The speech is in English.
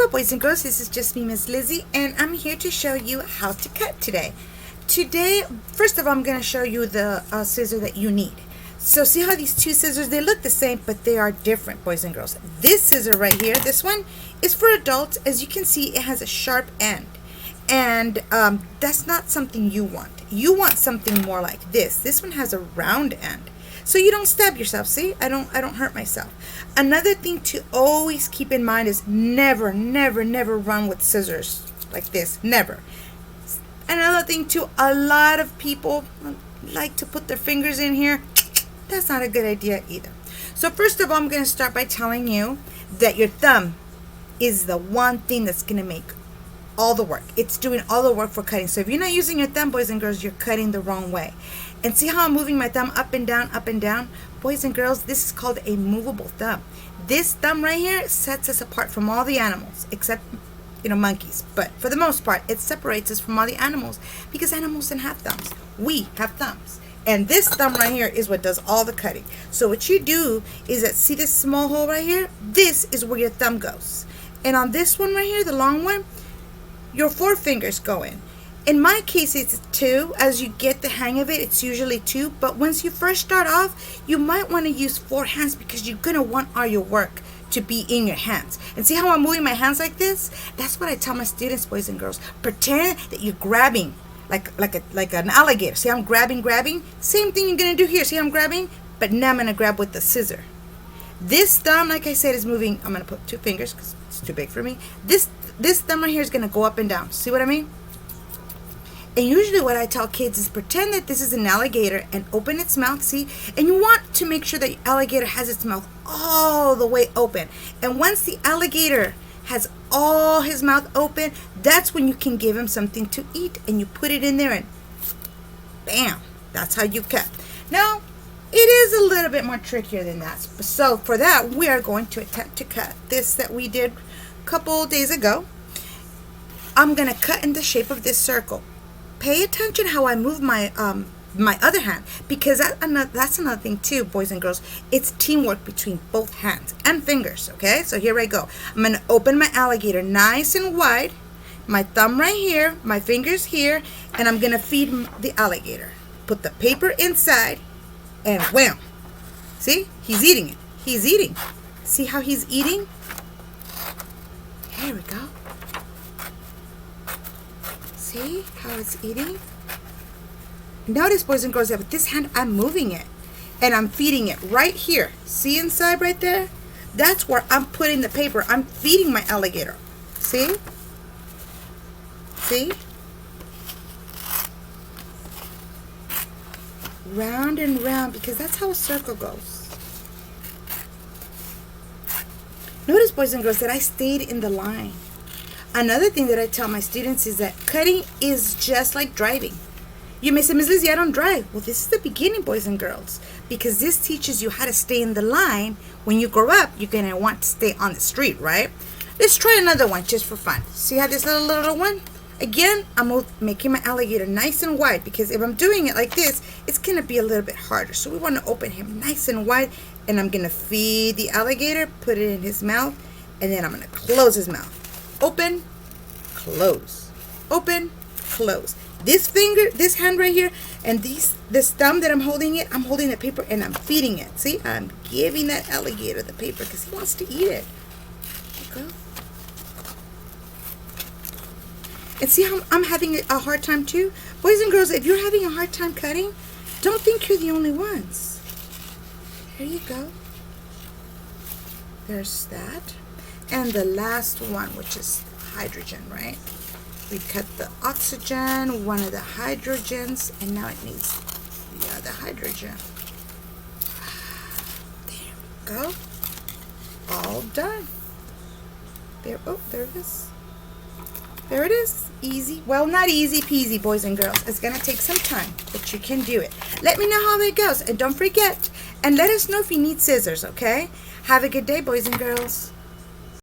Hello boys and girls, this is just me, Miss Lizzie, and I'm here to show you how to cut today. First of all, I'm going to show you the scissor that you need. So see how these two scissors, they look the same, but they are different, boys and girls. This scissor right here, this one, is for adults. As you can see, it has a sharp end. And that's not something you want. You want something more like this. This one has a round end, so you don't stab yourself. See, I don't hurt myself. Another thing to always keep in mind is never run with scissors like this. Never. Another thing too, a lot of people like to put their fingers in here. That's not a good idea either. So first of all, I'm going to start by telling you that your thumb is the one thing that's going to make all the work. It's doing all the work for cutting. So if you're not using your thumb, boys and girls, you're cutting the wrong way. And see how I'm moving my thumb up and down, up and down? Boys and girls, this is called a movable thumb. This thumb right here sets us apart from all the animals, except, monkeys. But for the most part, it separates us from all the animals because animals don't have thumbs. We have thumbs. And this thumb right here is what does all the cutting. So what you do is that, see this small hole right here? This is where your thumb goes. And on this one right here, the long one, your forefingers go in. In my case, it's 2. As you get the hang of it, it's usually 2. But once you first start off, you might want to use 4 hands because you're going to want all your work to be in your hands. And see how I'm moving my hands like this? That's what I tell my students, boys and girls. Pretend that you're grabbing like an alligator. See, I'm grabbing. Same thing you're going to do here. See, I'm grabbing, but now I'm going to grab with the scissor. This thumb, like I said, is moving. I'm going to put 2 fingers because it's too big for me. This thumb right here is going to go up and down. See what I mean? And usually what I tell kids is pretend that this is an alligator and open its mouth, see? And you want to make sure that the alligator has its mouth all the way open. And once the alligator has all his mouth open, that's when you can give him something to eat. And you put it in there and bam, that's how you cut. Now, it is a little bit more trickier than that. So for that, we are going to attempt to cut this that we did a couple days ago. I'm going to cut in the shape of this circle. Pay attention how I move my my other hand, because that's another thing too, boys and girls. It's teamwork between both hands and fingers, okay? So here I go. I'm going to open my alligator nice and wide. My thumb right here, my fingers here, and I'm going to feed the alligator. Put the paper inside, and wham! See? He's eating it. He's eating. See how he's eating? Here we go. See how it's eating? Notice, boys and girls, that with this hand, I'm moving it. And I'm feeding it right here. See inside right there? That's where I'm putting the paper. I'm feeding my alligator. See? See? Round and round, because that's how a circle goes. Notice, boys and girls, that I stayed in the line. Another thing that I tell my students is that cutting is just like driving. You may say, Ms. Lizzie, I don't drive. Well, this is the beginning, boys and girls, because this teaches you how to stay in the line. When you grow up, you're going to want to stay on the street, right? Let's try another one just for fun. See how this little one? Again, I'm making my alligator nice and wide, because if I'm doing it like this, it's going to be a little bit harder. So we want to open him nice and wide, and I'm going to feed the alligator, put it in his mouth, and then I'm going to close his mouth. Open, close, open, close. This hand right here, and this thumb that I'm holding I'm holding the paper and I'm feeding it. See, I'm giving that alligator the paper because he wants to eat it. There you go. And see how I'm having a hard time too? Boys and girls, if you're having a hard time cutting, don't think you're the only ones. There you go. There's that. And the last one, which is hydrogen, right? We cut the oxygen, one of the hydrogens, and now it needs the other hydrogen. There we go. All done. There it is. There it is. Easy. Well, not easy peasy, boys and girls. It's going to take some time, but you can do it. Let me know how it goes, and don't forget, and let us know if you need scissors, okay? Have a good day, boys and girls.